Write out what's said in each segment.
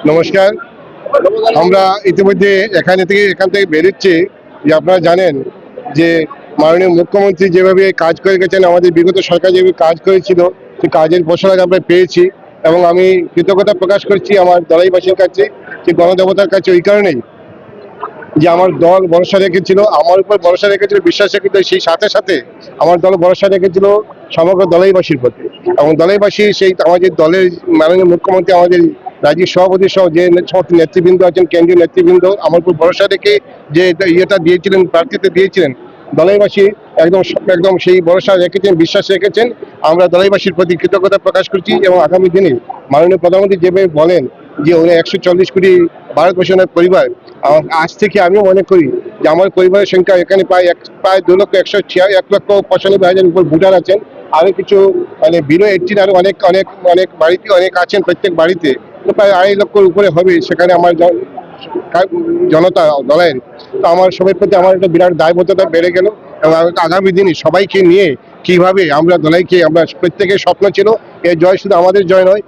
নমস্কার। আমরা ইতিমধ্যে এখান থেকে বেরোচ্ছি যে আপনারা জানেন যে মাননীয় মুখ্যমন্ত্রী যেভাবে কাজ করে গেছেন, আমাদের বিগত সরকার যেভাবে কাজ করেছিল সেই কাজের ফসল আমরা পেয়েছি এবং আমি কৃতজ্ঞতা প্রকাশ করছি আমার দলাইবাসীর কাছে, সেই গণদেবতার কাছে ওই কারণেই যে আমার দল ভরসা রেখেছিল, আমার উপর ভরসা রেখেছিল, বিশ্বাস রেখেছিল, সেই সাথে সাথে আমার দল ভরসা রেখেছিল সমগ্র দলাইবাসীর প্রতি এবং দলাইবাসী সেই আমাদের দলের মাননীয় মুখ্যমন্ত্রী, আমাদের রাজ্যের সভাপতি সহ যে সমস্ত নেতৃবৃন্দ আছেন, কেন্দ্রীয় নেতৃবৃন্দ আমার উপর ভরসা রেখে যে ইয়েটা দিয়েছিলেন, প্রার্থীতে দিয়েছিলেন, দলাইবাসী একদম সেই ভরসা রেখেছেন, বিশ্বাস রেখেছেন। আমরা দলাইবাসীর প্রতি কৃতজ্ঞতা প্রকাশ করছি এবং আগামী দিনে মাননীয় প্রধানমন্ত্রী যেভাবে বলেন যে উনি 140 কোটি ভারতবর্ষের পরিবার, আজ থেকে আমিও মনে করি যে আমার পরিবারের সংখ্যা এখানে প্রায় 2,195,000 উপর ভোটার আছেন। আরো কিছু মানে বিলো 18 আরো অনেক বাড়িতে অনেক আছেন, প্রত্যেক বাড়িতে প্রায় 2.5 লক্ষের উপরে হবে সেখানে আমার জনতা দলের। তো আমার সবার প্রতি আমার একটা বিরাট দায়বদ্ধতা বেড়ে গেল এবং আগামী দিনে সবাইকে নিয়ে কিভাবে আমরা দলাইকে, আমরা প্রত্যেকের স্বপ্ন ছিল এ জয় শুধু আমাদের জয় নয়,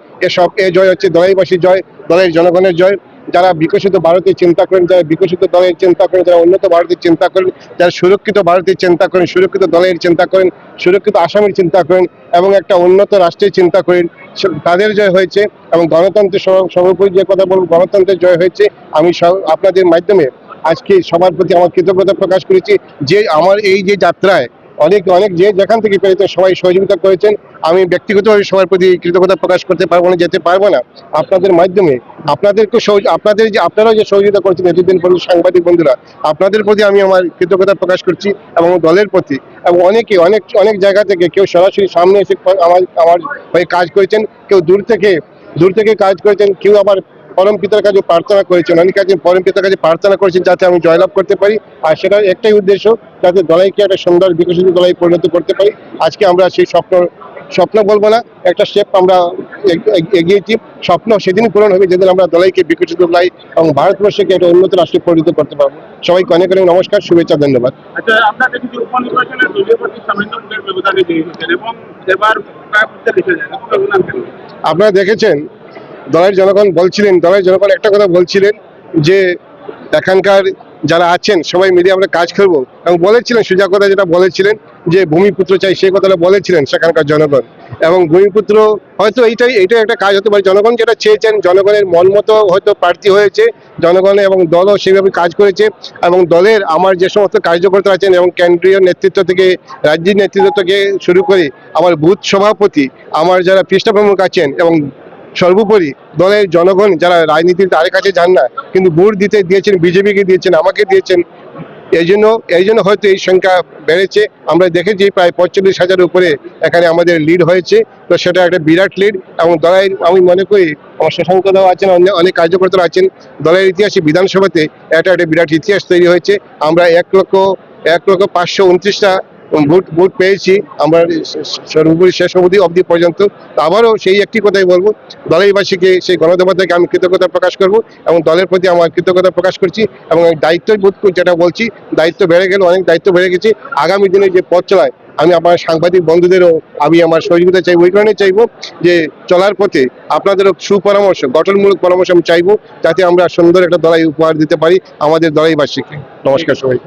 এ জয় হচ্ছে দলাইবাসীর জয়, দলের জনগণের জয়। যারা বিকশিত ভারতের চিন্তা করেন, যারা বিকশিত দলের চিন্তা করেন, যারা উন্নত ভারতের চিন্তা করেন, যারা সুরক্ষিত ভারতের চিন্তা করেন, সুরক্ষিত দলের চিন্তা করেন, সুরক্ষিত আসামের চিন্তা করেন এবং একটা উন্নত রাষ্ট্রের চিন্তা করেন, তাদের জয় হয়েছে। এবং গণতন্ত্রের সর্বোপরি যে কথা বলবো, গণতন্ত্রের জয় হয়েছে। আমি আপনাদের মাধ্যমে আজকে সবার প্রতি আমার কৃতজ্ঞতা প্রকাশ করেছি যে আমার এই যে যাত্রায় অনেক যে যেখান থেকে পেরেছেন সবাই সহযোগিতা করেছেন। আমি ব্যক্তিগতভাবে সবার প্রতি কৃতজ্ঞতা প্রকাশ করতে পারবো না, যেতে পারবো না। আপনাদের মাধ্যমে আপনারাও যে সহযোগিতা করছেন এতদিন পর্যন্ত সাংবাদিক বন্ধুরা, আপনাদের প্রতি আমি আমার কৃতজ্ঞতা প্রকাশ করছি এবং দলের প্রতি। এবং অনেক জায়গা থেকে কেউ সরাসরি সামনে এসে আমার হয়ে কাজ করেছেন, কেউ দূর থেকে কাজ করেছেন, কেউ আবার পরম পিতার কাছে প্রার্থনা করেছেন, অনেকে আছেন পরম পিতার কাছে প্রার্থনা করেছেন যাতে আমি জয়লাভ করতে পারি। আর সেটার একটাই উদ্দেশ্য, যাতে দলাইকে একটা সুন্দর বিকশিত দলাই পরিণত করতে পারি। আজকে আমরা সেই স্বপ্ন বলবো না, একটা স্টেপ আমরা এগিয়েছি। স্বপ্ন সেদিনই পূরণ হবে যেদিন আমরা দলাইকে বিকশিত দলাই এবং ভারতবর্ষকে একটা উন্নত রাষ্ট্রে পরিণত করতে পারবো। সবাইকে অনেক নমস্কার, শুভেচ্ছা, ধন্যবাদ। আচ্ছা, আপনারা কিন্তু উপনির্বাচনের দলীয় প্রার্থী সামান্য ভোটের ব্যবধানে জয়ী এবং এবার আপনারা দেখেছেন দলের জনগণ একটা কথা বলছিলেন যে এখানকার যারা আছেন সবাই মিলে আমরা কাজ করবো এবং বলেছিলেন সোজা কথা যেটা বলেছিলেন যে ভূমিপুত্র চাই, সেই কথাটা বলেছিলেন সেখানকার জনগণ। এবং ভূমিপুত্র হয়তো এইটাই একটা কাজ হতে পারে, জনগণ যেটা চেয়েছেন, জনগণের মন মতো হয়তো প্রার্থী হয়েছে জনগণ এবং দলও সেইভাবে কাজ করেছে। এবং দলের আমার যে সমস্ত কার্যকর্তা আছেন এবং কেন্দ্রীয় নেতৃত্ব থেকে রাজ্যের নেতৃত্ব থেকে শুরু করে আমার বুথ সভাপতি, আমার যারা পৃষ্ঠা প্রমুখ আছেন এবং সর্বোপরি দলের জনগণ যারা রাজনীতির তার কাছে যান না কিন্তু ভোট দিয়েছেন, বিজেপিকে দিয়েছেন, আমাকে দিয়েছেন, এই জন্য হয়তো এই সংখ্যা বেড়েছে। আমরা দেখেছি প্রায় 45,000 উপরে এখানে আমাদের লিড হয়েছে। তো সেটা একটা বিরাট লিড এবং দলের আমি মনে করি আমার শশাঙ্কদাও আছেন, অনেক কার্যকর্তারা আছেন, দলের ইতিহাসে বিধানসভাতে একটা বিরাট ইতিহাস তৈরি হয়েছে। আমরা 1,529টা ভোট পেয়েছি আমরা সর্বোপরি শেষ অবধি পর্যন্ত। আবারও সেই একটি কথাই বলবো, দলাইবাসীকে সেই গণদেবতাকে আমি কৃতজ্ঞতা প্রকাশ করব এবং দলের প্রতি আমার কৃতজ্ঞতা প্রকাশ করছি। এবং দায়িত্ববোধ যেটা বলছি, দায়িত্ব বেড়ে গেল, অনেক দায়িত্ব বেড়ে গেছে। আগামী দিনে যে পথ চলায় আমি আমার সাংবাদিক বন্ধুদেরও আমি আমার সহযোগিতা চাইবো, ওই কারণে চাইবো যে চলার পথে আপনাদেরও সুপরামর্শ, গঠনমূলক পরামর্শ আমি চাইবো যাতে আমরা সুন্দর একটা দলাই উপহার দিতে পারি আমাদের দলাইবাসীকে। নমস্কার সবাই।